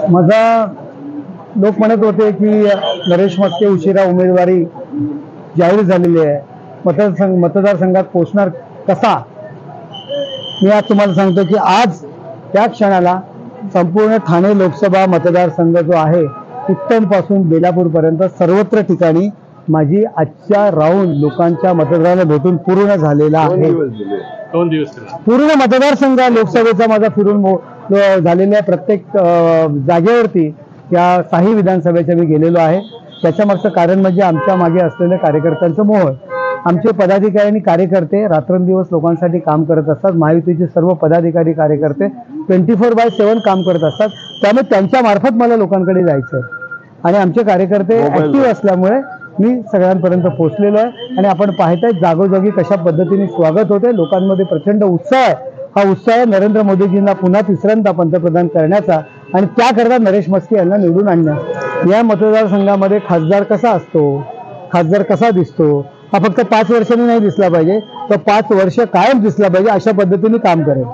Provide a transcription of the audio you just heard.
माझा लोक म्हणत होते की नरेश म्हस्के उशिरा उमेदवारी जाहीर झालेली आहे, मतदारसंघात पोहोचणार कसा। मी आज तुम्हाला सांगतो की आज त्या क्षणाला संपूर्ण ठाणे लोकसभा मतदारसंघ जो आहे उत्तम पासून बेलापूर पर्यंत सर्वत्र ठिकाणी माझी आजच्या राऊंड लोकांच्या मतदाराला भेटून पूर्ण झालेला आहे। 2 दिवस पूर्ण मतदारसंघ लोकसभेचा माझा फिरून झालेल्या प्रत्येक जागेवरती या काही विधानसभेच्या मी गेलेलो आहे। त्याच्या मागचं कारण म्हणजे आमच्या मागे असलेल्या कार्यकर्त्यांचं मोह। आमचे पदाधिकारी आणि कार्यकर्ते रात्रंदिवस लोकांसाठी काम करत असतात। महायुतीचे सर्व पदाधिकारी कार्यकर्ते 24/7 काम करत असतात, त्यामुळे त्यांच्या मार्फत मला लोकांकडे जायचं आणि आमचे कार्यकर्ते ऍक्टिव्ह असल्यामुळे मी सगळ्यांपर्यंत पोहोचलेलो आहे। आणि आपण पाहताय जागोजागी कशा पद्धतीने स्वागत होते, लोकांमध्ये प्रचंड उत्साह आहे। हा उत्साह नरेंद्र मोदीजींना पुन्हा तिसऱ्यांदा पंतप्रधान करण्याचा आणि त्याकरता नरेश म्हस्के यांना निवडून आणण्याचा। या मतदारसंघामध्ये खासदार कसा असतो, खासदार कसा दिसतो, हा फक्त 5 वर्षांनी नाही दिसला पाहिजे, तर 5 वर्ष कायम दिसला पाहिजे, अशा पद्धतीने काम करेल।